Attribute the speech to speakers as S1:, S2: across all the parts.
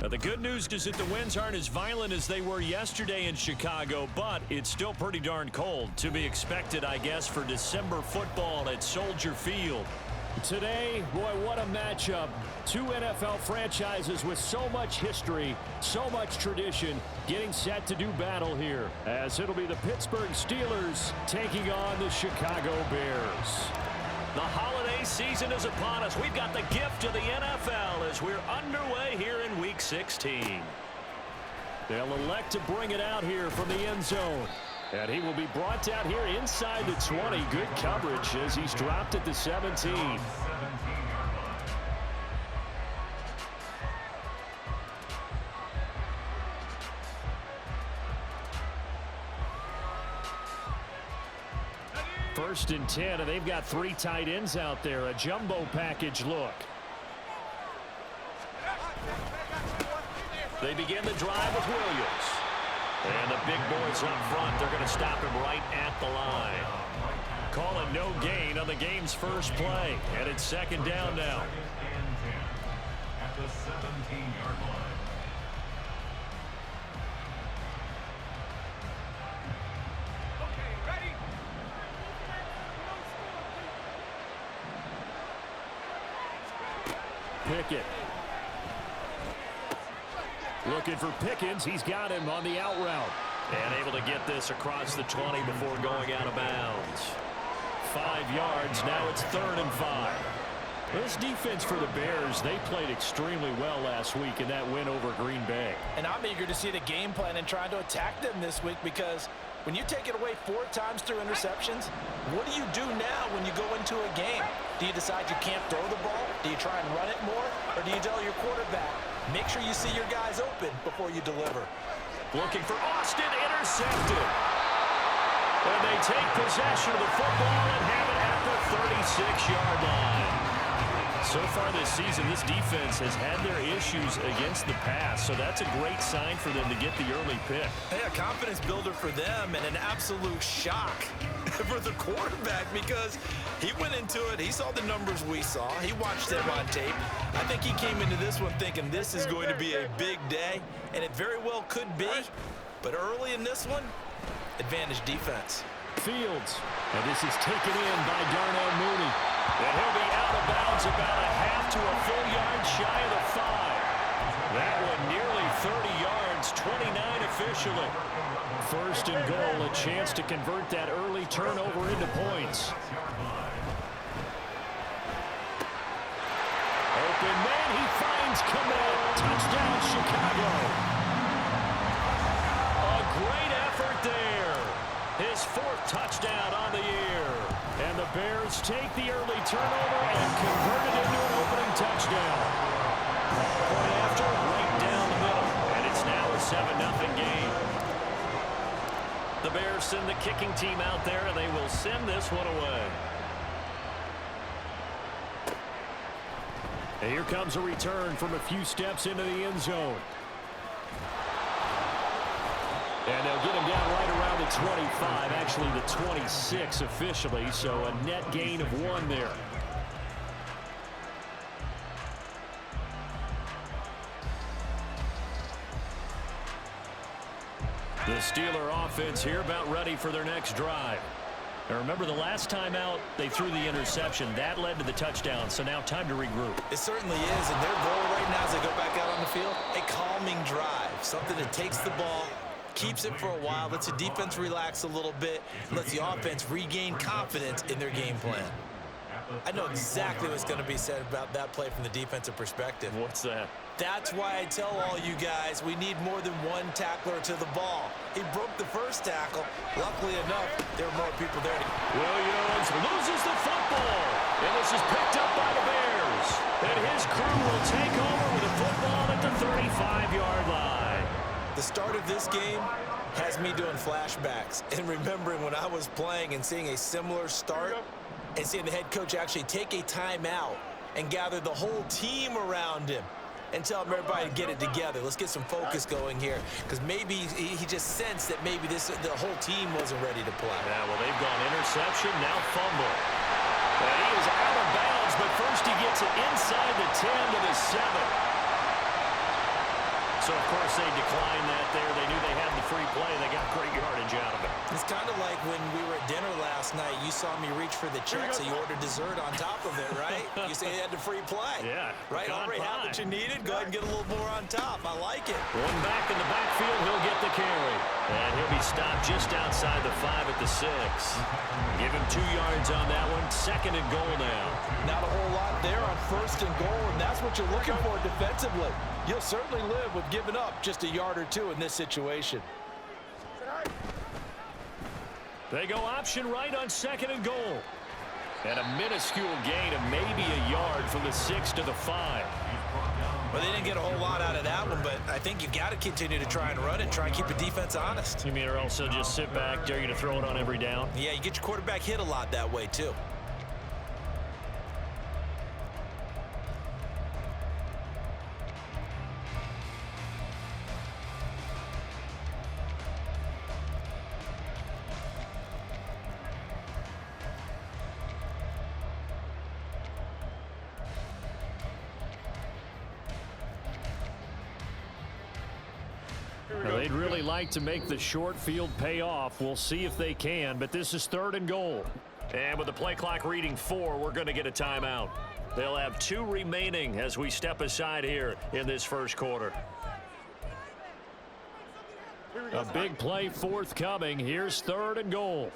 S1: Now, the good news is that the winds aren't as violent as they were yesterday in Chicago, but it's still pretty darn cold. To be expected, I guess, for December football at Soldier Field. Today, boy, what a matchup. Two NFL franchises with so much history, so much tradition, getting set to do battle here, as it'll be the Pittsburgh Steelers taking on the Chicago Bears. The holiday season is upon us. We've got the gift of the NFL as we're underway here in Week 16. They'll elect to bring it out here from the end zone. And he will be brought down here inside the 20. Good coverage as he's dropped at the 17. First and 10, and they've got three tight ends out there. A jumbo package look. They begin the drive with Williams. And the big boys up front, they're going to stop him right at the line. Calling no gain on the game's first play. And it's second down now.
S2: At the 17-yard line.
S1: Pickett. Looking for Pickens. He's got him on the out route. And able to get this across the 20 before going out of bounds. 5 yards. Now it's 3rd and 5. This defense for the Bears, they played extremely well last week in that win over Green Bay.
S3: And I'm eager to see the game plan and trying to attack them this week, because when you take it away 4 times through interceptions, what do you do now when you go into a game? Do you decide you can't throw the ball? Do you try and run it more? Or do you tell your quarterback, make sure you see your guys open before you deliver?
S1: Looking for Austin, intercepted. And they take possession of the football and have it at the 36-yard line. So far this season, this defense has had their issues against the pass, so that's a great sign for them to get the early pick.
S3: Hey, a confidence builder for them and an absolute shock for the quarterback, because he went into it, he saw the numbers we saw, he watched them on tape. I think he came into this one thinking this is going to be a big day, and it very well could be, but early in this one, advantage defense.
S1: Fields, and this is taken in by Darnell Mooney. And he'll be out of bounds about a half to a full yard shy of the 5. That one nearly 30 yards, 29 officially. 1st and goal, a chance to convert that early turnover into points. Open man, he finds Kmet. Touchdown, Chicago. A great effort there. His 4th touchdown on the year. And the Bears take the early turnover and convert it into an opening touchdown. Point after, right down the middle. And it's now a 7-0 game. The Bears send the kicking team out there, and they will send this one away. And here comes a return from a few steps into the end zone. And they'll get him down right around the 25, actually the 26 officially, so a net gain of 1 there. The Steeler offense here about ready for their next drive. Now remember, the last time out, they threw the interception. That led to the touchdown, so now time to regroup.
S3: It certainly is, and their goal right now as they go back out on the field, a calming drive, something that takes the ball, keeps it for a while, lets the defense relax a little bit, lets the offense regain confidence in their game plan. I know exactly what's going to be said about that play from the defensive perspective.
S1: What's that?
S3: That's why I tell all you guys we need more than one tackler to the ball. He broke the first tackle. Luckily enough, there were more people there.
S1: Williams loses the football. And this is picked up by the Bears. And his crew will take over with the football at the 35-yard line.
S3: The start of this game has me doing flashbacks and remembering when I was playing and seeing a similar start and seeing the head coach actually take a timeout and gather the whole team around him and tell everybody to get it together. Let's get some focus going here, because maybe he just sensed that maybe the whole team wasn't ready to play.
S1: Yeah, well, they've gone interception, now fumble. And he is out of bounds, but first he gets it inside the 10 to the 7. So, of course, they declined that there. They knew they had the free play. They got great yardage out of it.
S3: It's kind of like when we were at dinner last night. You saw me reach for the check, so you ordered dessert on top of it, right? You say you had the free play.
S1: Yeah.
S3: Right? Already had what you needed. Go ahead and get a little more on top. I like it.
S1: One back in the backfield. He'll get the carry. And he'll be stopped just outside the 5 at the 6. Give him 2 yards on that one. 2nd and goal now.
S4: Not a whole lot there on 1st and goal, and that's what you're looking for defensively. You'll certainly live with giving up just a yard or 2 in this situation.
S1: They go option right on 2nd and goal. And a minuscule gain of maybe a yard from the 6 to the 5.
S3: Well, they didn't get a whole lot out of that one, but I think you've got to continue to try and run it, try and keep the defense honest.
S1: You mean or else they'll just sit back, dare you to throw it on every down?
S3: Yeah, you get your quarterback hit a lot that way, too.
S1: Well, they'd really like to make the short field pay off. We'll see if they can, but this is 3rd and goal. And with the play clock reading 4, we're going to get a timeout. They'll have 2 remaining as we step aside here in this first quarter. A big play forthcoming. Here's 3rd and goal.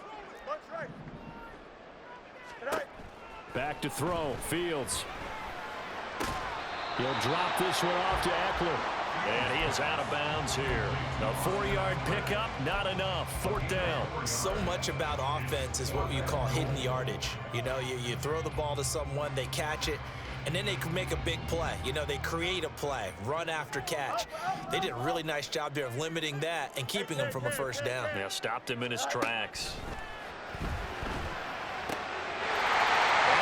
S1: Back to throw. Fields. He'll drop this one off to Eckler. And he is out of bounds here. A 4-yard pickup, not enough. 4th down.
S3: So much about offense is what you call hidden yardage. You know, you throw the ball to someone, they catch it, and then they can make a big play. You know, they create a play, run after catch. They did a really nice job there of limiting that and keeping him from a 1st down.
S1: Yeah, stopped him in his tracks. And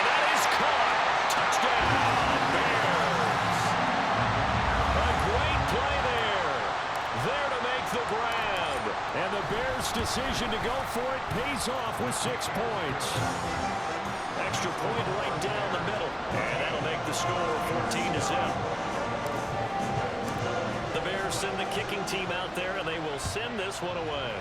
S1: that is caught. Touchdown. There to make the grab. And the Bears' decision to go for it pays off with 6 points. Extra point right down the middle. And that'll make the score 14-0. The Bears send the kicking team out there, and they will send this one away.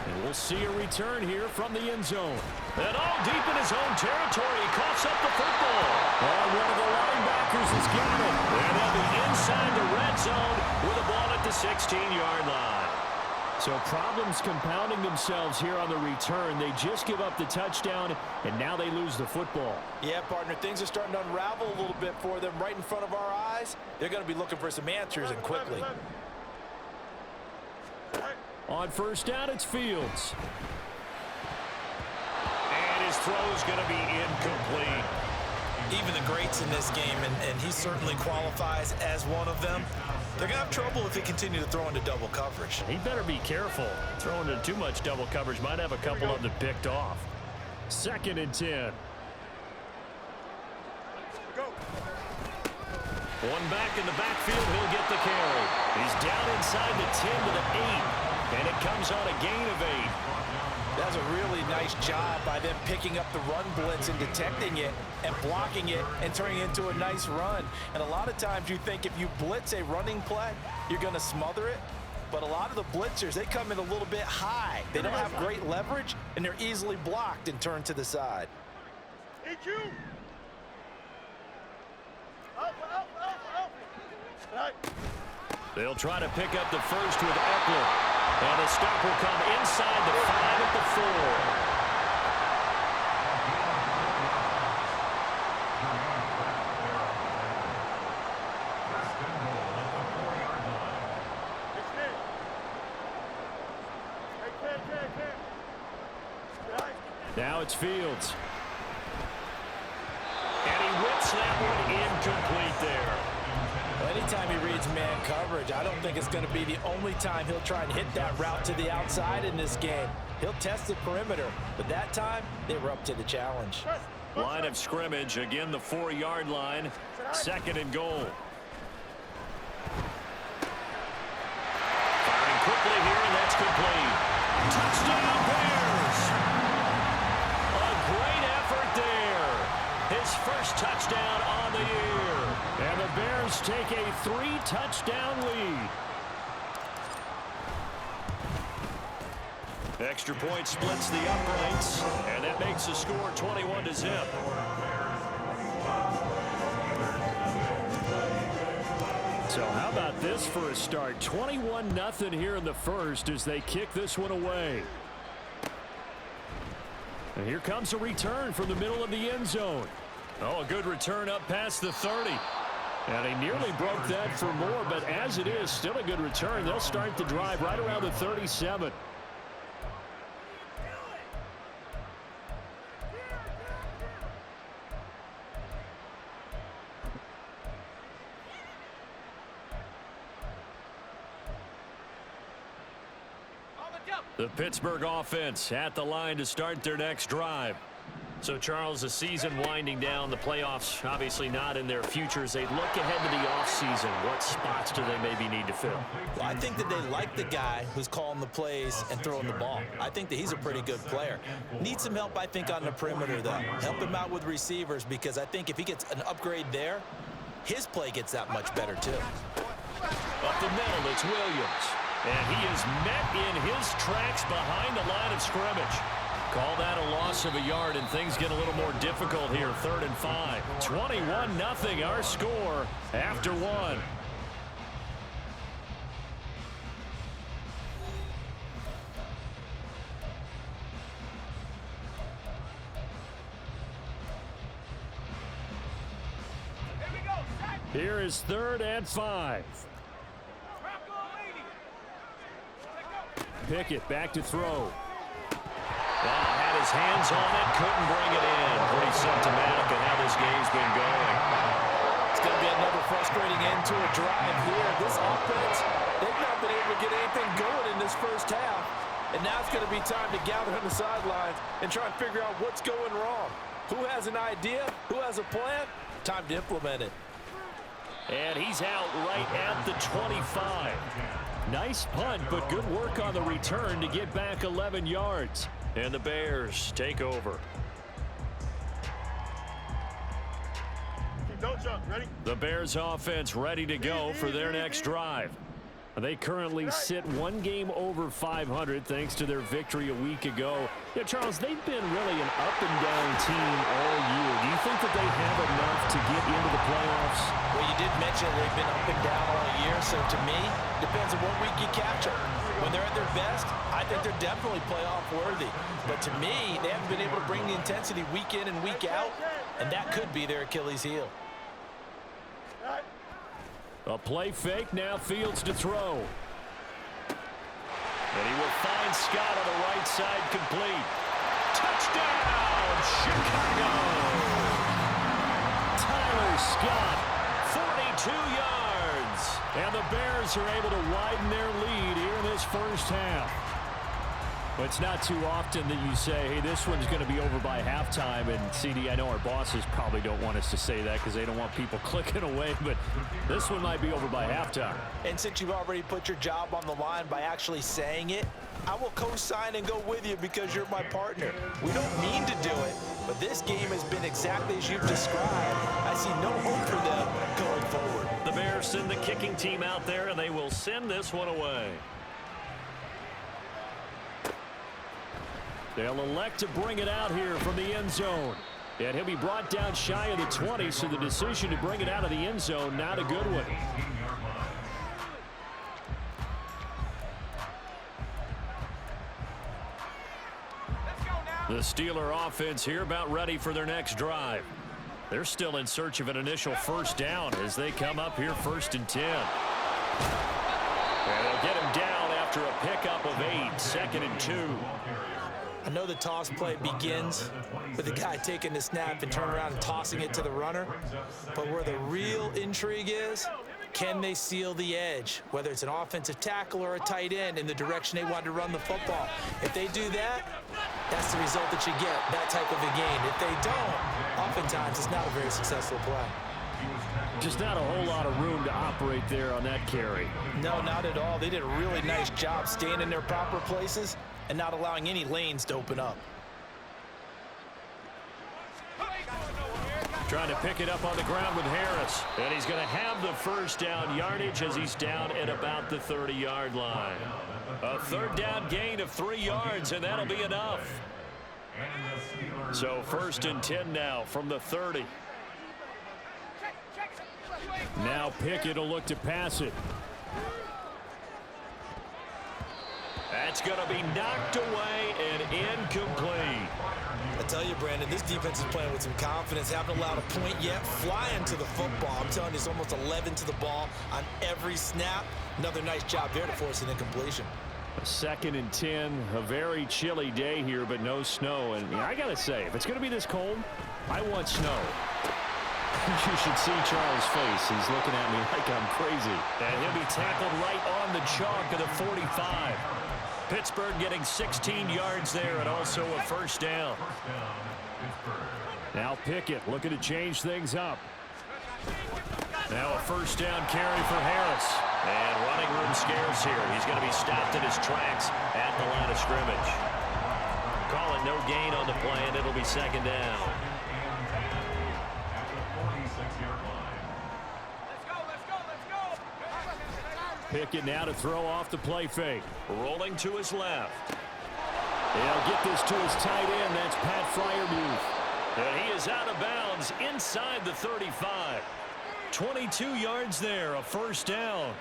S1: And we'll see a return here from the end zone. And all deep in his own territory, he coughs up the football. And one of the linebackers has got it. And they'll be inside the red zone with a ball at the 16-yard line. So problems compounding themselves here on the return. They just give up the touchdown, and now they lose the football.
S4: Yeah, partner, things are starting to unravel a little bit for them right in front of our eyes. They're going to be looking for some answers, and quickly.
S1: On 1st down, it's Fields. And his throw's going to be incomplete.
S3: Even the greats in this game, and he certainly qualifies as one of them, they're going to have trouble if they continue to throw into double coverage.
S1: He better be careful. Throwing into too much double coverage might have a couple of them picked off. 2nd and 10. One back in the backfield, he'll get the carry. He's down inside the 10 to the 8. And it comes on a gain of 8.
S4: That's a really nice job by them picking up the run blitz and detecting it and blocking it and turning it into a nice run. And a lot of times you think if you blitz a running play, you're going to smother it. But a lot of the blitzers, they come in a little bit high. They don't have great leverage, and they're easily blocked and turned to the side.
S1: They'll try to pick up the first with Eckler. And the stop will come inside the 5 at the 4. Now it's Fields. And he whips that one incomplete there.
S4: Well, anytime he reads man coverage, I don't think it's going to be the only time he'll try and hit that route to the outside in this game. He'll test the perimeter, but that time, they were up to the challenge.
S1: Line of scrimmage, again the 4-yard line, 2nd and goal. Firing quickly here, and that's complete. Touchdown Bears! A great effort there. His first touchdown on the year. And the Bears take a 3-touchdown lead. Extra point splits the uprights, and that makes the score 21-0. So how about this for a start? 21-0 here in the first as they kick this one away. And here comes a return from the middle of the end zone. Oh, a good return up past the 30. And he nearly broke that for more, but as it is, still a good return. They'll start the drive right around the 37. The Pittsburgh offense at the line to start their next drive. So, Charles, the season winding down, the playoffs obviously not in their futures. They look ahead to the offseason. What spots do they maybe need to fill?
S3: Well, I think that they like the guy who's calling the plays and throwing the ball. I think that he's a pretty good player. Needs some help, I think, on the perimeter, though. Help him out with receivers because I think if he gets an upgrade there, his play gets that much better, too.
S1: Up the middle, it's Williams. And he is met in his tracks behind the line of scrimmage. Call that a loss of a yard, and things get a little more difficult here. 3rd and 5. 21-0 our score after one. Here is 3rd and 5. Pickett back to throw. Had his hands on it, couldn't bring it in. Pretty symptomatic of how this game's been going.
S4: It's going to be another frustrating end to a drive here. This offense, they've not been able to get anything going in this first half. And now it's going to be time to gather on the sidelines and try and figure out what's going wrong. Who has an idea? Who has a plan? Time to implement it.
S1: And he's out right at the 25. Nice punt, but good work on the return to get back 11 yards. And the Bears take over.
S5: Don't jump. Ready?
S1: The Bears offense ready to go for their next drive. They currently sit one game over 500 thanks to their victory a week ago. Yeah, Charles, they've been really an up-and-down team all year. Do you think that they have enough to get into the playoffs?
S3: Well, you did mention they've been up and down all year, so to me, depends on what week you catch them. When they're at their best, I think they're definitely playoff worthy. But to me, they haven't been able to bring the intensity week in and week out, and that could be their Achilles heel.
S1: A play fake, now Fields to throw. And he will find Scott on the right side, complete. Touchdown, Chicago! Tyler Scott, 42 yards. And the Bears are able to widen their lead here in this first half. But it's not too often that you say, hey, this one's going to be over by halftime. And, CD, I know our bosses probably don't want us to say that because they don't want people clicking away, but this one might be over by halftime.
S3: And since you've already put your job on the line by actually saying it, I will co-sign and go with you because you're my partner. We don't mean to do it, but this game has been exactly as you've described. I see no hope for them going forward.
S1: The Bears send the kicking team out there, and they will send this one away. They'll elect to bring it out here from the end zone. And he'll be brought down shy of the 20, so the decision to bring it out of the end zone, not a good one. The Steeler offense here about ready for their next drive. They're still in search of an initial first down as they come up here 1st and 10. And they'll get him down after a pickup of 8, 2nd and 2.
S3: I know the toss play begins with the guy taking the snap and turning around and tossing it to the runner. But where the real intrigue is, can they seal the edge, whether it's an offensive tackle or a tight end in the direction they want to run the football? If they do that, that's the result that you get, that type of a game. If they don't, oftentimes it's not a very successful play.
S1: Just not a whole lot of room to operate there on that carry.
S3: No, not at all. They did a really nice job staying in their proper places and not allowing any lanes to open up.
S1: Trying to pick it up on the ground with Harris. And he's going to have the first down yardage as he's down at about the 30-yard line. A third down gain of 3 yards, and that'll be enough. So 1st and 10 now from the 30. Now Pickett will look to pass it. That's going to be knocked away and incomplete.
S3: I tell you, Brandon, this defense is playing with some confidence. Haven't allowed a point yet. Flying to the football. I'm telling you, it's almost 11 to the ball on every snap. Another nice job there to force an incompletion.
S1: 2nd and 10. A very chilly day here, but no snow. And I got to say, if it's going to be this cold, I want snow. You should see Charles' face. He's looking at me like I'm crazy. And he'll be tackled right on the chalk of the 45. Pittsburgh getting 16 yards there and also a first down. Now Pickett looking to change things up. Now a first down carry for Harris. And running room scarce here. He's going to be stopped in his tracks at the line of scrimmage. Call it no gain on the play, and it'll be 2nd down. Pickett now to throw off the play fake. Rolling to his left. He'll get this to his tight end. That's Pat Freiermuth. And he is out of bounds inside the 35. 22 yards there, a first down.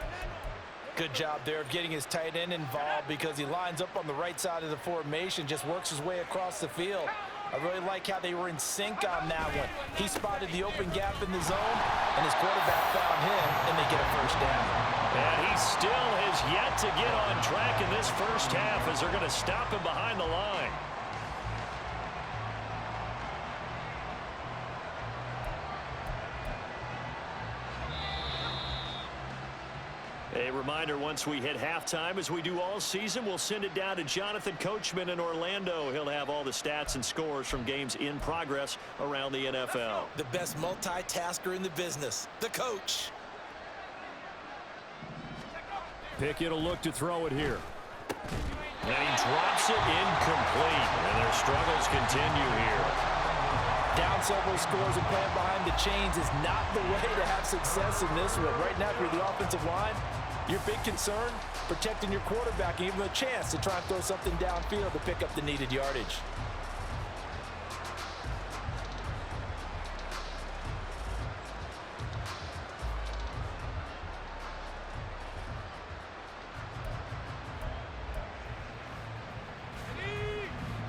S4: Good job there of getting his tight end involved because he lines up on the right side of the formation, just works his way across the field. I really like how they were in sync on that one. He spotted the open gap in the zone, and his quarterback found him, and they get a first down.
S1: And he still has yet to get on track in this first half as they're going to stop him behind the line. A reminder, once we hit halftime, as we do all season, we'll send it down to Jonathan Coachman in Orlando. He'll have all the stats and scores from games in progress around the NFL.
S3: The best multitasker in the business, the coach.
S1: Pickett will look to throw it here. And he drops it incomplete. And their struggles continue here.
S4: Down several scores and playing behind the chains is not the way to have success in this one. Right now, if you're the offensive line, your big concern, protecting your quarterback and giving him a chance to try and throw something downfield to pick up the needed yardage.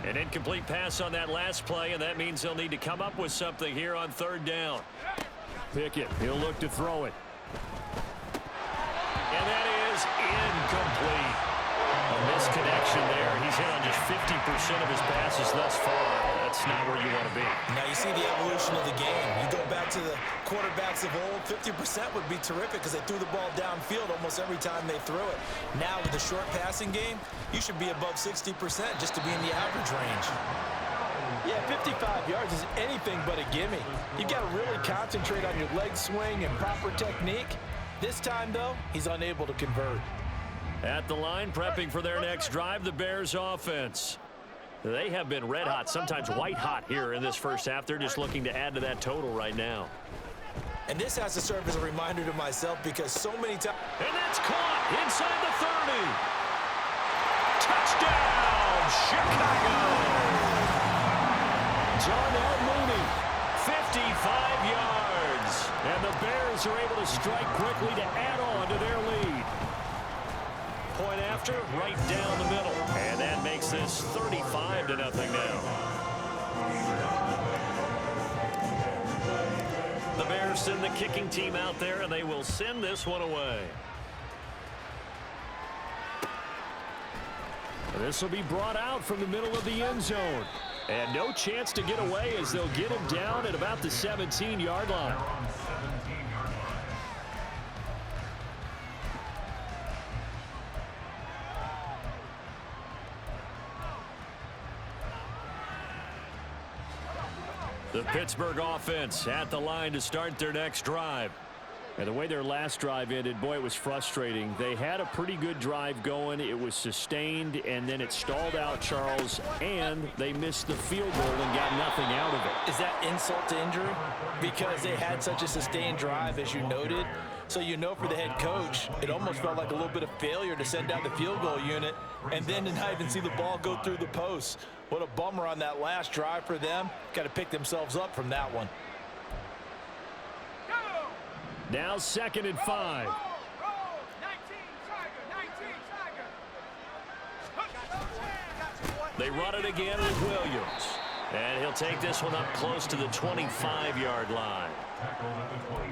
S1: An incomplete pass on that last play, and that means they'll need to come up with something here on 3rd down. Pickett, he'll look to throw it. And that is incomplete. A misconnection there. He's hit on just 50% of his passes thus far. That's not where you want to be.
S3: Now you see the evolution of the game. You go back to the quarterbacks of old, 50% would be terrific because they threw the ball downfield almost every time they threw it. Now with the short passing game, you should be above 60% just to be in the average range.
S4: Yeah, 55 yards is anything but a gimme. You've got to really concentrate on your leg swing and proper technique. This time, though, he's unable to convert.
S1: At the line, prepping for their next drive, the Bears offense. They have been red hot, sometimes white hot here in this first half. They're just looking to add to that total right now.
S3: And this has to serve as a reminder to myself because so many times...
S1: And that's caught inside the 30. Touchdown, Chicago! Darnell Mooney, 55 yards. And the Bears are able to strike quickly to add on to their lead. Point after, right down the middle. And that makes this 35-0 now. The Bears send the kicking team out there, and they will send this one away. This will be brought out from the middle of the end zone. And no chance to get away as they'll get him down at about the 17-yard line. The Pittsburgh offense at the line to start their next drive. And the way their last drive ended, boy, it was frustrating. They had a pretty good drive going. It was sustained, and then it stalled out, Charles, and they missed the field goal and got nothing out of it.
S4: Is that insult to injury because they had such a sustained drive, as you noted. So you know for the head coach, it almost felt like a little bit of failure to send down the field goal unit and then to not even see the ball go through the posts. What a bummer on that last drive for them. Got to pick themselves up from that one.
S1: Now 2nd and 5. They run it again with Williams. And he'll take this one up close to the 25-yard line.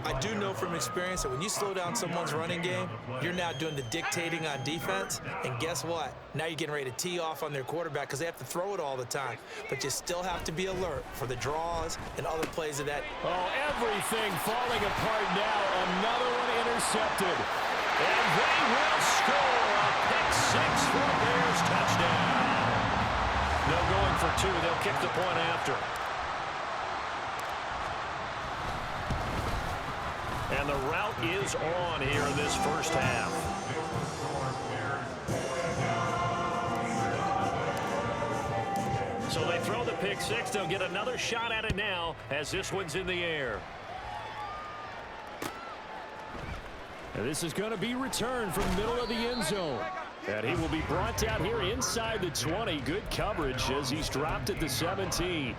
S3: I do know from experience that when you slow down someone's running game, you're now doing the dictating on defense. And guess what? Now you're getting ready to tee off on their quarterback because they have to throw it all the time. But you still have to be alert for the draws and other plays of that.
S1: Oh, everything falling apart now. Another one intercepted. And they will score a pick-6 for a Bears touchdown. No going for 2. They'll kick the point after. And the route is on here in this first half. So they throw the pick-6. They'll get another shot at it now as this one's in the air. And this is going to be returned from the middle of the end zone. And he will be brought down here inside the 20. Good coverage as he's dropped at the 17.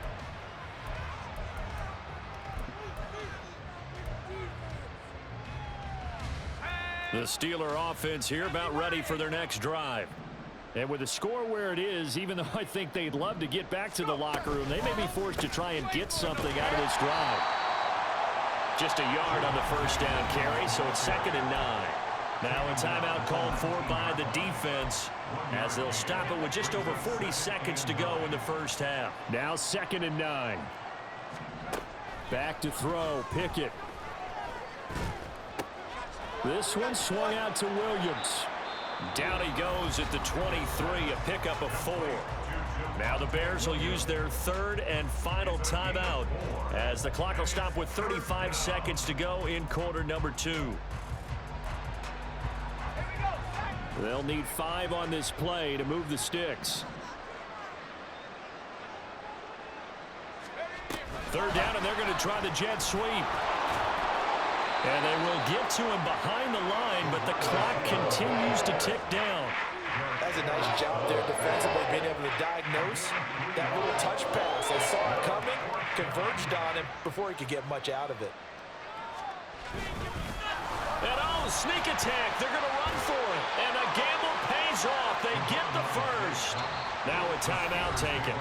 S1: The Steeler offense here about ready for their next drive. And with the score where it is, even though I think they'd love to get back to the locker room, they may be forced to try and get something out of this drive. Just a yard on the first down carry, so it's 2nd and 9. Now a timeout called for by the defense as they'll stop it with just over 40 seconds to go in the first half. Now 2nd and 9. Back to throw, Pickett. This one swung out to Williams. Down he goes at the 23, a pickup of 4. Now the Bears will use their 3rd and final timeout as the clock will stop with 35 seconds to go in quarter number 2. They'll need 5 on this play to move the sticks. 3rd down, and they're going to try the jet sweep. And they will get to him behind the line, but the clock continues to tick down.
S4: That's a nice job there defensively, being able to diagnose that little touch pass. They saw it coming, converged on him before he could get much out of it.
S1: And sneak attack. They're going to run for it. And a gamble pays off. They get the first. Now a timeout taken.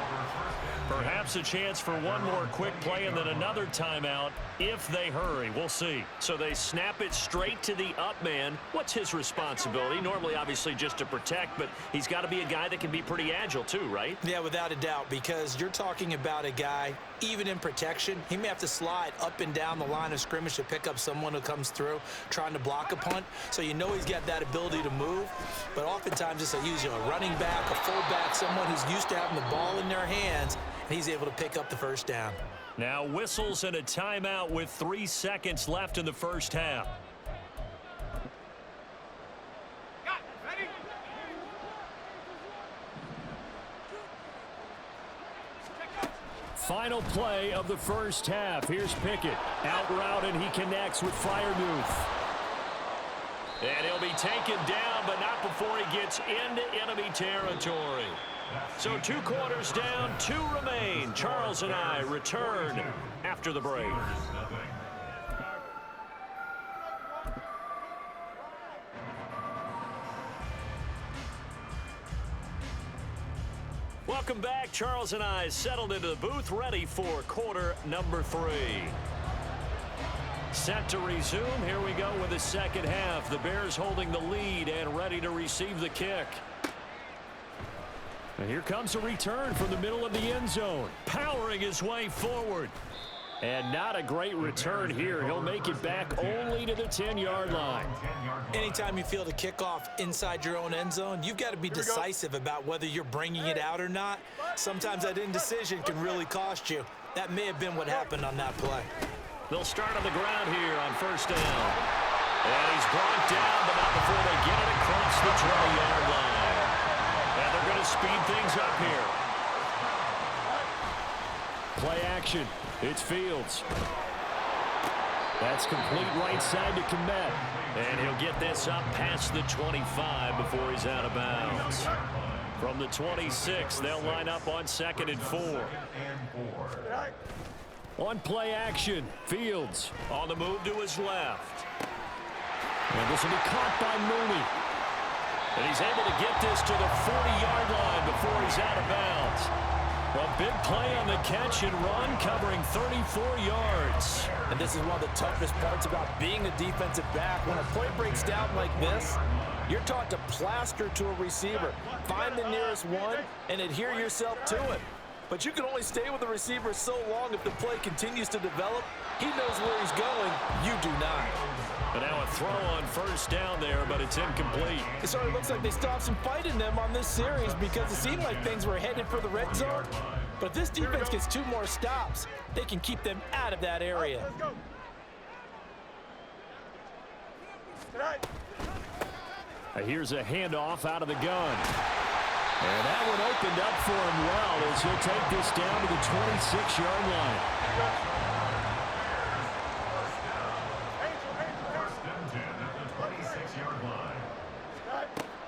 S1: Perhaps a chance for one more quick play and then another timeout if they hurry. We'll see. So they snap it straight to the up man. What's his responsibility? Normally, obviously, just to protect, but he's got to be a guy that can be pretty agile too, right?
S3: Yeah, without a doubt, because you're talking about a guy, even in protection, he may have to slide up and down the line of scrimmage to pick up someone who comes through trying to block a punt. So you know he's got that ability to move, but oftentimes it's usually a running back, a fullback, someone who's used to having the ball in their hands, and he's able to pick up the first down.
S1: Now whistles and a timeout with 3 seconds left in the first half. Final play of the first half. Here's Pickett. Out route, and he connects with Freiermuth. And he'll be taken down, but not before he gets into enemy territory. So 2 quarters down, 2 remain. Charles and I return after the break. Welcome back. Charles and I settled into the booth, ready for quarter number 3. Set to resume. Here we go with the second half. The Bears holding the lead and ready to receive the kick. And here comes a return from the middle of the end zone. Powering his way forward. And not a great return here. He'll make it back only to the 10-yard line.
S3: Anytime you feel the kickoff inside your own end zone, you've got to be decisive about whether you're bringing it out or not. Sometimes that indecision can really cost you. That may have been what happened on that play.
S1: They'll start on the ground here on first down. And he's brought down, but not before they get it across the 20-yard line. And they're going to speed things up here. Play action. It's Fields. That's complete right side to Kmet. And he'll get this up past the 25 before he's out of bounds. From the 26, they'll line up on 2nd and 4. On play action, Fields on the move to his left. And this will be caught by Mooney. And he's able to get this to the 40-yard line before he's out of bounds. A big play on the catch and run, covering 34 yards.
S4: And this is one of the toughest parts about being a defensive back. When a play breaks down like this, you're taught to plaster to a receiver. Find the nearest one and adhere yourself to it. But you can only stay with the receiver so long if the play continues to develop. He knows where he's going. You do not.
S1: But now a throw on first down there, but it's incomplete.
S4: It sort of looks like they stopped some fight in them on this series because it seemed like things were headed for the red zone. But if this defense gets 2 more stops, they can keep them out of that area.
S1: Here's a handoff out of the gun. And that one opened up for him well as he'll take this down to the 26-yard line.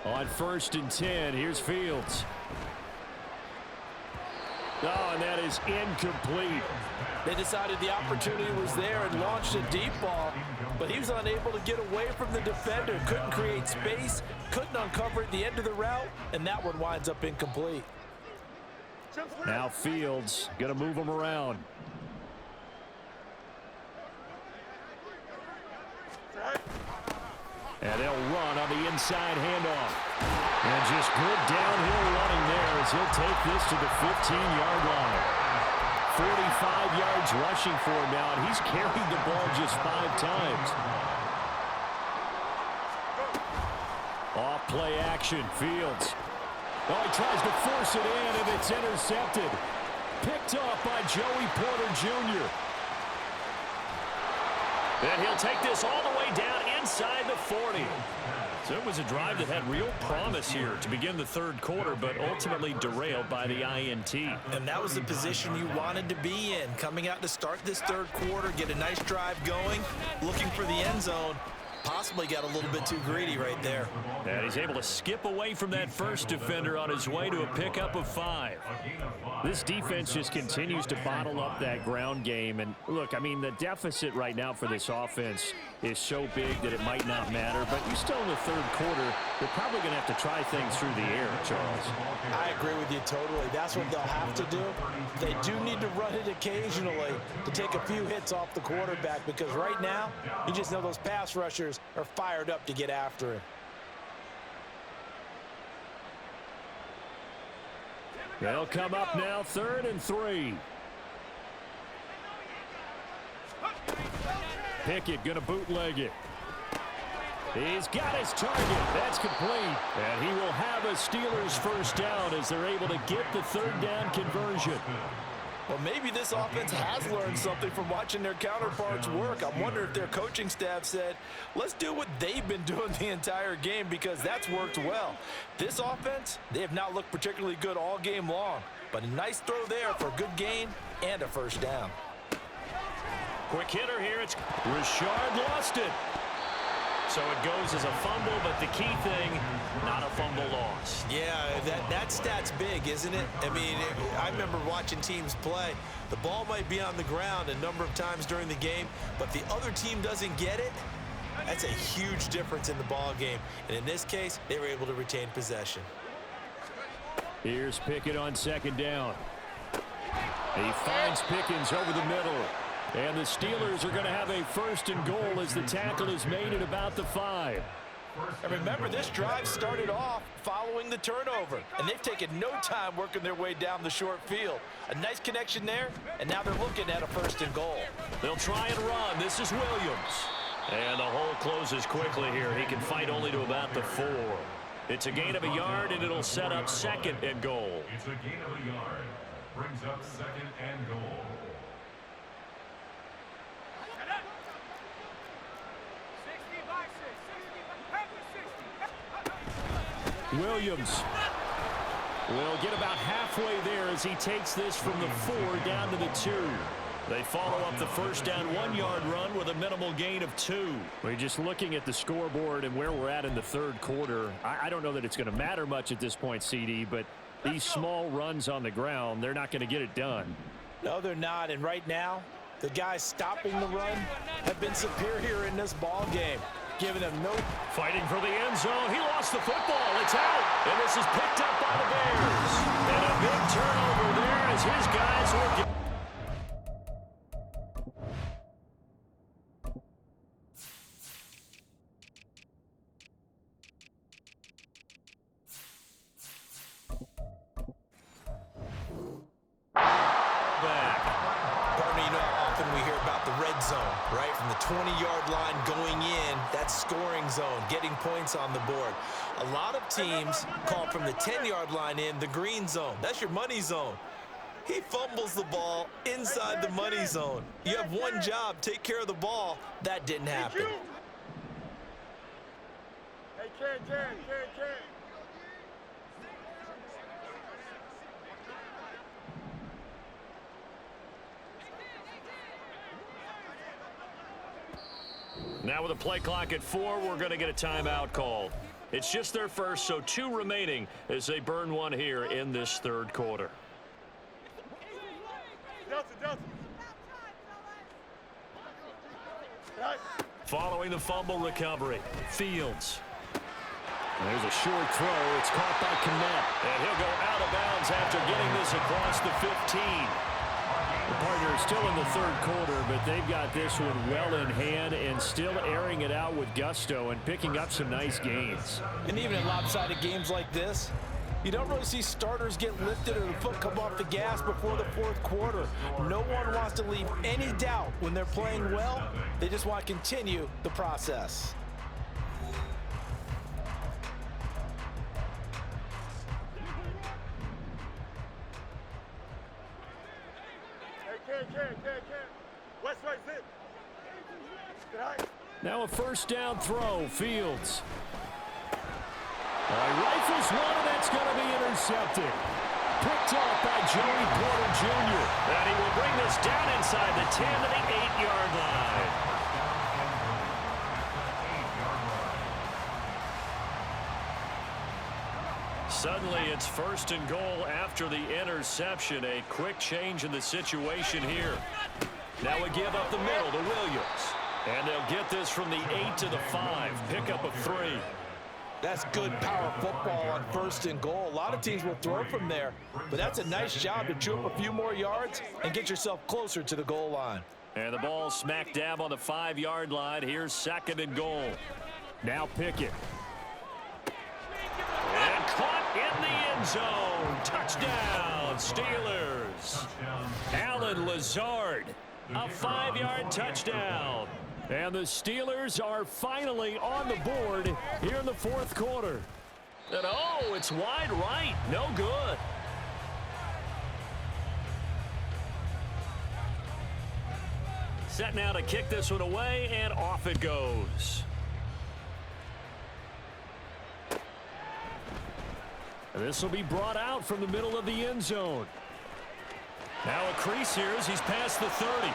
S1: On 1st and 10, here's Fields. Oh, and that is incomplete.
S4: They decided the opportunity was there and launched a deep ball, but he was unable to get away from the defender. Couldn't create space, couldn't uncover at the end of the route, and that one winds up incomplete.
S1: Now Fields going to move him around. And they'll run on the inside handoff. And just good downhill running there as he'll take this to the 15-yard line. 45 yards rushing for him now, and he's carried the ball just 5 times. Off play action, Fields. Oh, he tries to force it in, and it's intercepted. Picked off by Joey Porter Jr. And he'll take this all the way down inside the 40. So it was a drive that had real promise here to begin the 3rd quarter, but ultimately derailed by the INT.
S3: And that was the position you wanted to be in. Coming out to start this 3rd quarter, get a nice drive going, looking for the end zone. Possibly got a little bit too greedy right there.
S1: And he's able to skip away from that first defender on his way to a pickup of 5. This defense just continues to bottle up that ground game. And look, I mean, the deficit right now for this offense is so big that it might not matter. But you're still in the 3rd quarter. They're probably going to have to try things through the air, Charles.
S4: I agree with you totally. That's what they'll have to do. They do need to run it occasionally to take a few hits off the quarterback, because right now, you just know those pass rushers are fired up to get after him.
S1: They'll come up now, 3rd and 3. Pickett going to bootleg it. He's got his target. That's complete. And he will have a Steelers first down as they're able to get the 3rd down conversion.
S4: Well, maybe this offense has learned something from watching their counterparts work. I wonder if their coaching staff said, let's do what they've been doing the entire game, because that's worked well. This offense, they have not looked particularly good all game long, but a nice throw there for a good gain and a first down.
S1: Quick hitter here. It's Richard lost it. So it goes as a fumble, but the key thing, not a fumble loss.
S3: Yeah, that stat's big, isn't it? I mean, I remember watching teams play. The ball might be on the ground a number of times during the game, but the other team doesn't get it. That's a huge difference in the ball game. And in this case, they were able to retain possession.
S1: Here's Pickett on 2nd down. He finds Pickens over the middle. And the Steelers are going to have a 1st and goal as the tackle is made at about the 5.
S4: And remember, this drive started off following the turnover, and they've taken no time working their way down the short field. A nice connection there, and now they're looking at a 1st and goal.
S1: They'll try and run. This is Williams. And the hole closes quickly here. He can fight only to about the 4. It's a gain of a yard, and it'll set up 2nd and goal.
S2: It's a gain of a yard. Brings up 2nd and goal.
S1: Williams Will get about halfway there as he takes this from the 4 down to the 2. They follow up the first down 1-yard run with a minimal gain of 2. We're just looking at the scoreboard and where we're at in the third quarter. I don't know that it's going to matter much at this point, CD, but these small runs on the ground, they're not going to get it done.
S4: No, they're not. And right now, the guys stopping the run have been superior in this ball game, giving them no...
S1: Fighting for the end zone. He lost the football. It's out. And this is picked up by the Bears. And a big turnover there as his guys will get...
S3: Right from the 20-yard line going in, that's scoring zone, getting points on the board. A lot of teams call from the 10-yard line in the green zone. That's your money zone. He fumbles the ball inside the money zone. You have one job, take care of the ball. That didn't happen.
S5: Hey, Karen.
S1: Now with a play clock at 4, we're going to get a timeout called. It's just their first, so 2 remaining as they burn one here in this third quarter. Following the fumble recovery, Fields. There's a short throw. It's caught by Kmet. And he'll go out of bounds after getting this across the 15. The partner is still in the third quarter, but they've got this one well in hand and still airing it out with gusto and picking up some nice gains.
S4: And even in lopsided games like this, you don't really see starters get lifted or the foot come off the gas before the fourth quarter. No one wants to leave any doubt when they're playing well. They just want to continue the process.
S1: Now a first down throw, Fields. Rifles one, and that's going to be intercepted. Picked off by Joey Porter Jr. And he will bring this down inside the 10 to the 8-yard line. Suddenly it's first and goal after the interception. A quick change in the situation here. Now we give up the middle to Williams. And they'll get this from the 8 to the 5. Pickup of 3.
S4: That's good power football on first and goal. A lot of teams will throw from there, but that's a nice job to chew up a few more yards and get yourself closer to the goal line.
S1: And the ball smack dab on the 5-yard line. Here's second and goal. Now Pickett. And caught in the end zone. Touchdown, Steelers. Allen Lazard, a 5-yard touchdown. And the Steelers are finally on the board here in the fourth quarter. And oh, it's wide right. No good. Set now to kick this one away, and off it goes. And this will be brought out from the middle of the end zone. Now a crease here as he's past the 30.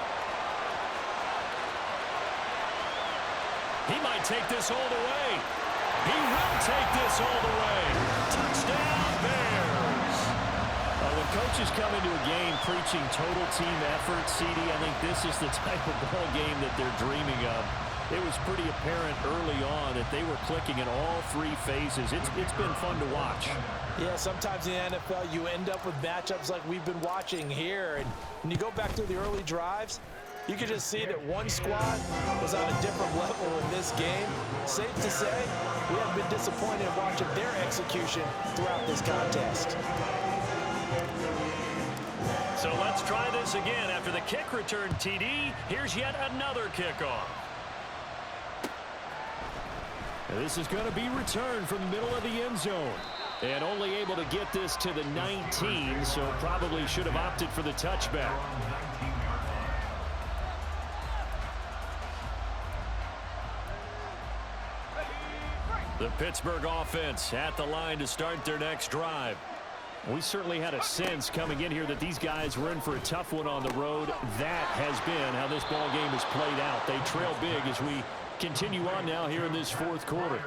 S1: He might take this all the way. He will take this all the way. Touchdown, Bears. When coaches come into a game preaching total team effort, CD, I think this is the type of ball game that they're dreaming of. It was pretty apparent early on that they were clicking in all 3 phases. It's been fun to watch.
S4: Yeah, sometimes in the NFL you end up with matchups like we've been watching here. And when you go back through the early drives, you can just see that one squad was on a different level in this game. Safe to say, we have been disappointed in watching their execution throughout this contest.
S1: So let's try this again. After the kick return TD, here's yet another kickoff. And this is going to be returned from the middle of the end zone. And only able to get this to the 19, so probably should have opted for the touchback. The Pittsburgh offense at the line to start their next drive. We certainly had a sense coming in here that these guys were in for a tough one on the road. That has been how this ball game has played out. They trail big as we continue on now here in this fourth quarter.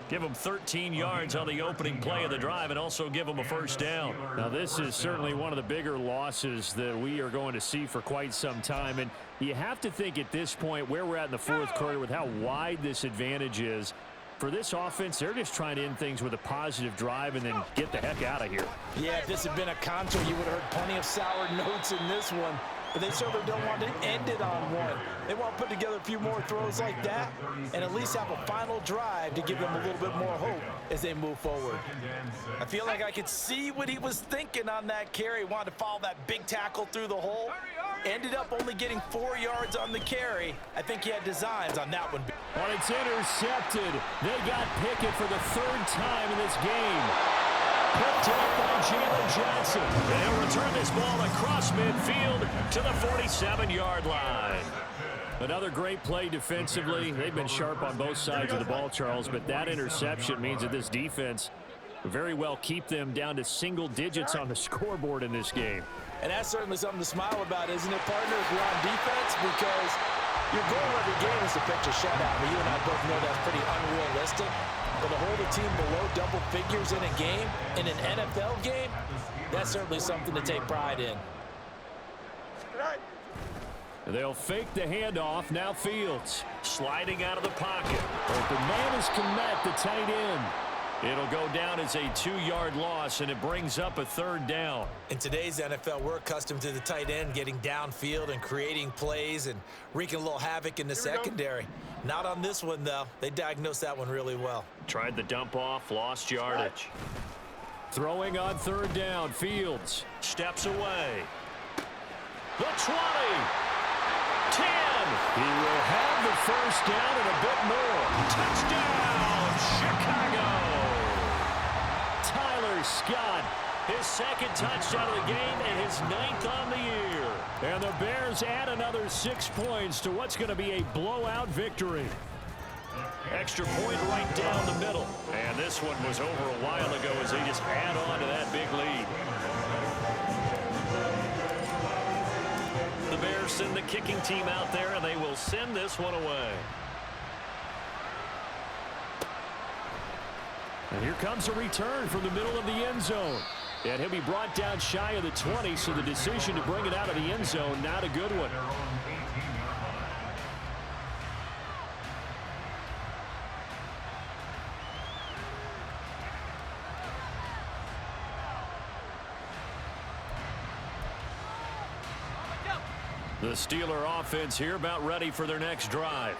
S1: Give them 13 yards on the opening play of the drive and also give them a first down. Now, this is certainly one of the bigger losses that we are going to see for quite some time. And you have to think at this point where we're at in the fourth quarter with how wide this advantage is. For this offense, they're just trying to end things with a positive drive and then get the heck out of here.
S4: Yeah, if this had been a contour, you would have heard plenty of sour notes in this one. But they certainly don't want to end it on one. They want to put together a few more throws like that and at least have a final drive to give them a little bit more hope as they move forward. I feel like I could see what he was thinking on that carry. Wanted to follow that big tackle through the hole. Ended up only getting 4 yards on the carry. I think he had designs on that one.
S1: When it's intercepted, they got Pickett for the third time in this game. Picked up by Jalen Johnson. They'll return this ball across midfield to the 47-yard line. Another great play defensively. They've been sharp on both sides of the ball, Charles, but that interception means that this defense very well keep them down to single digits on the scoreboard in this game.
S4: And that's certainly something to smile about, isn't it, partner, if you're on defense? Because your goal every game is to pitch a shutout. But you and I both know that's pretty unrealistic. But to hold a team below double figures in a game, in an NFL game, that's certainly something to take pride in.
S1: They'll fake the handoff. Now Fields sliding out of the pocket. Open man is Kmet, the tight end. It'll go down as a 2-yard loss, and it brings up a third down.
S3: In today's NFL, we're accustomed to the tight end getting downfield and creating plays and wreaking a little havoc in the secondary. Not on this one, though. They diagnosed that one really well.
S1: Tried the dump off, lost yardage. Throwing on third down, Fields steps away. The 20. 10. He will have the first down and a bit more. Touchdown, Chicago. Tyler Scott, his second touchdown of the game and his 9th on the year. And the Bears add another 6 points to what's going to be a blowout victory. Extra point right down the middle. And this one was over a while ago as they just add on to that big lead. The Bears send the kicking team out there, and they will send this one away. And here comes a return from the middle of the end zone. And he'll be brought down shy of the 20, so the decision to bring it out of the end zone, not a good one. The Steeler offense here about ready for their next drive.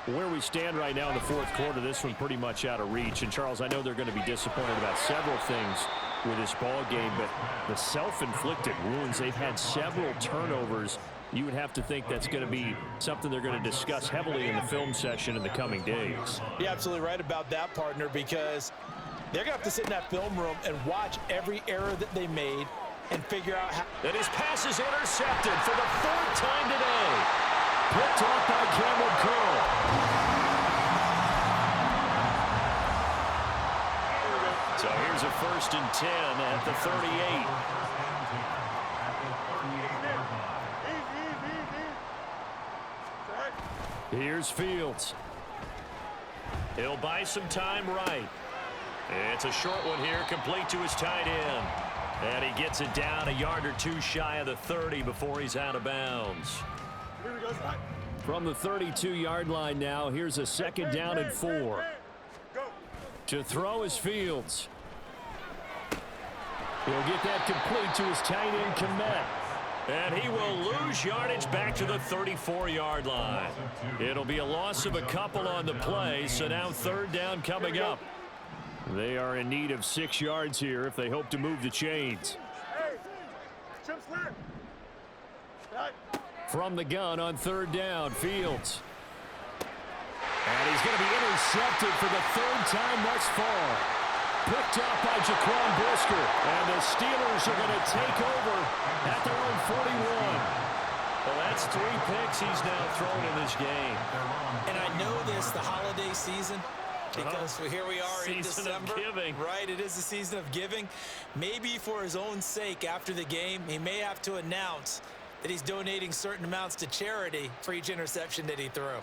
S1: Where we stand right now in the fourth quarter, this one pretty much out of reach. And, Charles, I know they're going to be disappointed about several things with this ball game, but the self-inflicted wounds, they've had several turnovers. You would have to think that's going to be something they're going to discuss heavily in the film session in the coming days.
S4: You're absolutely right about that, partner, because they're going to have to sit in that film room and watch every error that they made and figure out how.
S1: And his pass is intercepted for the 4th time today. Picked off by Cameron Curl. So here's a 1st and 10 at the 38. Here's Fields. He'll buy some time right. It's a short one here, complete to his tight end. And he gets it down a yard or two shy of the 30 before he's out of bounds. From the 32-yard line now, here's a 2nd down and 4. To throw is Fields. He'll get that complete to his tight end, Kmet. And he will lose yardage back to the 34-yard line. It'll be a loss of a couple on the play, so now 3rd down coming up. They are in need of 6 yards here if they hope to move the chains. From the gun on 3rd down, Fields. And he's going to be intercepted for the 3rd time thus far. Picked up by Jaquan Brisker. And the Steelers are going to take over at their own 41. Well, that's 3 picks he's now thrown in this game.
S3: And I know this, the holiday season, because here we are in
S1: Season of
S3: December.
S1: giving.
S3: Right, it is the season of giving. Maybe for his own sake after the game, he may have to announce that he's donating certain amounts to charity for each interception that he threw.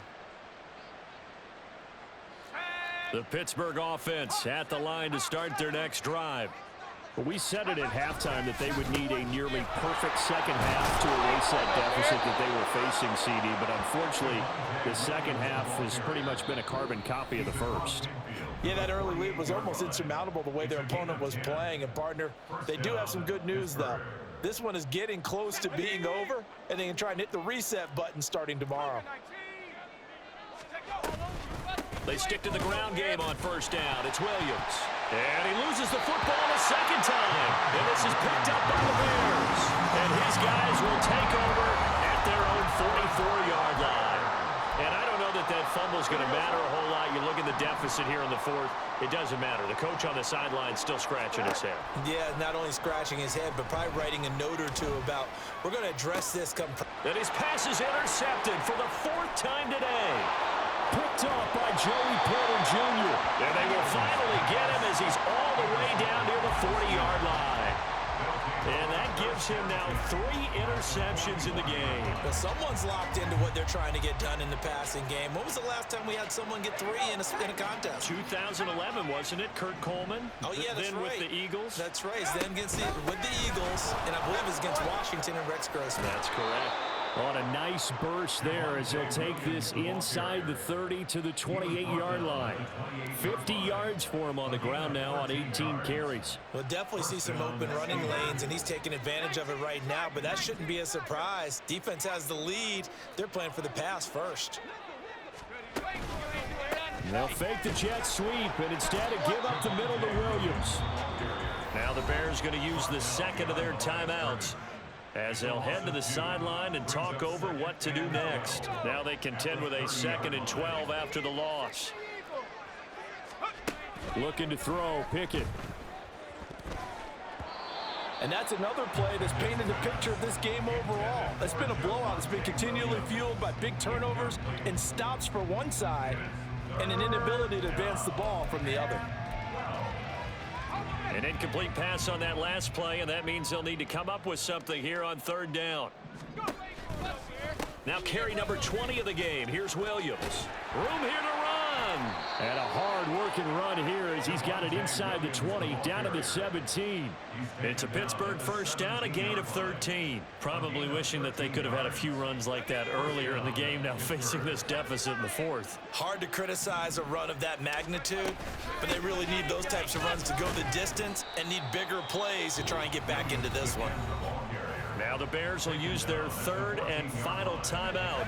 S1: The Pittsburgh offense at the line to start their next drive.
S6: Well, we said it at halftime that they would need a nearly perfect second half to erase that deficit that they were facing, CD. But unfortunately, the second half has pretty much been a carbon copy of the first.
S4: Yeah, that early lead was almost insurmountable the way their opponent was playing. And, partner, they do have some good news, though. This one is getting close to being over, and they can try and hit the reset button starting tomorrow.
S1: They stick to the ground game on first down. It's Williams. And he loses the football a second time. And this is picked up by the Bears. And his guys will take over at their own 44-yard line. And I don't know that that fumble is going to matter a whole lot. You look at the deficit here in the fourth. It doesn't matter. The coach on the sideline still scratching his head.
S3: Yeah, not only scratching his head, but probably writing a note or two about, we're going to address this come.
S1: And his pass is intercepted for the fourth time today.
S6: Picked off by Joey Porter Jr.
S1: And they will finally get him as he's all the way down near the 40-yard line. And that gives him now 3 interceptions in the game.
S3: Well, someone's locked into what they're trying to get done in the passing game. When was the last time we had someone get 3 in a contest?
S1: 2011, wasn't it? Kurt Coleman.
S3: Oh, yeah, that's
S1: then
S3: right.
S1: with the Eagles.
S3: That's right. Then with the Eagles, and I believe it's against Washington and Rex Grossman.
S1: That's correct.
S6: On a nice burst there as they'll take this inside the 30 to the 28-yard line. 50 yards for him on the ground now on 18 carries.
S3: We'll definitely see some open running lanes, and he's taking advantage of it right now, but that shouldn't be a surprise. Defense has the lead. They're playing for the pass first.
S6: They'll fake the jet sweep and instead give up the middle to Williams.
S1: Now the Bears going to use the second of their timeouts as they'll head to the sideline and talk over what to do next. Now they contend with a 2nd and 12 after the loss.
S6: Looking to throw, Pickett.
S4: And that's another play that's painted the picture of this game overall. It's been a blowout. It's been continually fueled by big turnovers and stops for one side and an inability to advance the ball from the other.
S1: An incomplete pass on that last play, and that means they'll need to come up with something here on 3rd down. Now carry number 20 of the game. Here's Williams. Room here to run.
S6: And a hard-working run here as he's got it inside the 20, down to the 17.
S1: It's a Pittsburgh first down, a gain of 13. Probably wishing that they could have had a few runs like that earlier in the game, now facing this deficit in the 4th.
S3: Hard to criticize a run of that magnitude, but they really need those types of runs to go the distance and need bigger plays to try and get back into this one.
S1: Now the Bears will use their 3rd and final timeout.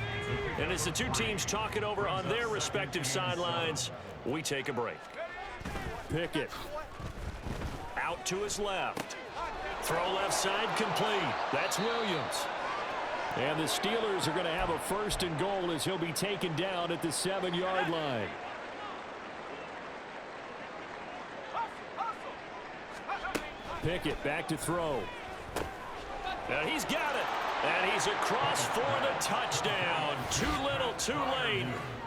S1: And as the two teams talk it over on their respective sidelines, we take a break.
S6: Pickett.
S1: Out to his left. Throw left side complete. That's Williams.
S6: And the Steelers are going to have a 1st and goal as he'll be taken down at the 7-yard line. Pickett back to throw.
S1: And he's got it. And he's across for the touchdown. Too little, too late.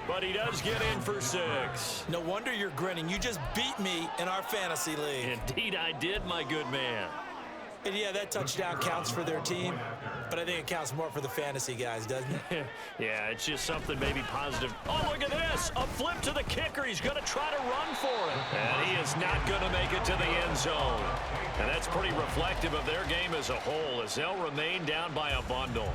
S1: But he does get in for 6.
S3: No wonder you're grinning. You just beat me in our fantasy league.
S1: Indeed I did, my good man.
S3: And yeah, that touchdown counts for their team, but I think it counts more for the fantasy guys, doesn't it?
S1: Yeah, it's just something maybe positive. Oh, look at this. A flip to the kicker. He's going to try to run for it. And he is not going to make it to the end zone. And that's pretty reflective of their game as a whole, as they'll remain down by a bundle.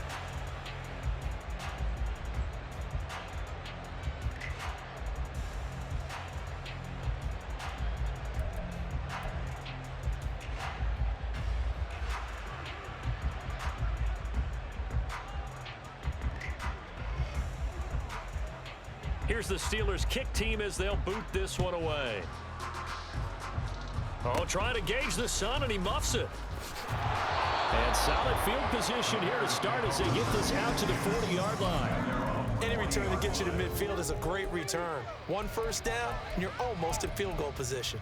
S1: Here's the Steelers kick team as they'll boot this one away. Oh, trying to gauge the sun, and he muffs it.
S6: And solid field position here to start as they get this out to the 40-yard line.
S3: Any return that gets you to midfield is a great return. 1 first down, and you're almost in field goal position.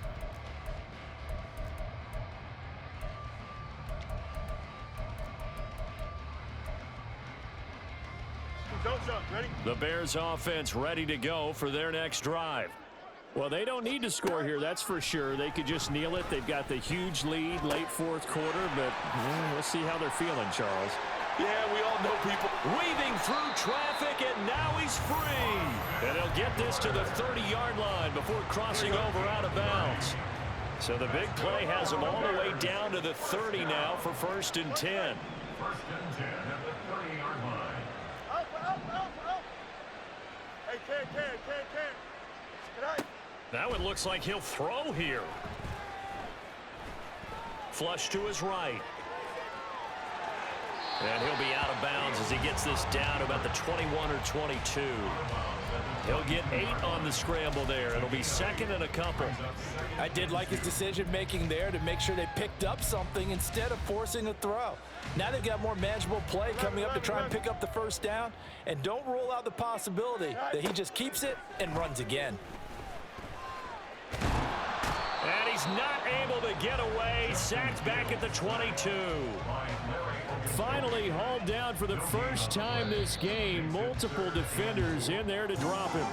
S5: Don't jump. Ready?
S1: The Bears offense ready to go for their next drive.
S6: Well, they don't need to score here, that's for sure. They could just kneel it. They've got the huge lead late fourth quarter, but we'll see how they're feeling, Charles.
S3: Yeah, we all know people.
S1: Weaving through traffic, and now he's free. And he'll get this to the 30-yard line before crossing over out of bounds. So the big play has him all the way down to the 30 now for 1st and 10.
S2: 1st and 10 at the 30-yard line.
S5: Up. Hey, Ken. Good night.
S1: Now it looks like he'll throw here. Flush to his right. And he'll be out of bounds as he gets this down to about the 21 or 22. He'll get 8 on the scramble there. It'll be 2nd and a couple.
S4: I did like his decision-making there to make sure they picked up something instead of forcing a throw. Now they've got more manageable play coming up to try and pick up the 1st down. And don't rule out the possibility that he just keeps it and runs again.
S1: And he's not able to get away. Sacked back at the 22.
S6: Finally hauled down for the first time this game. Multiple defenders in there to drop him.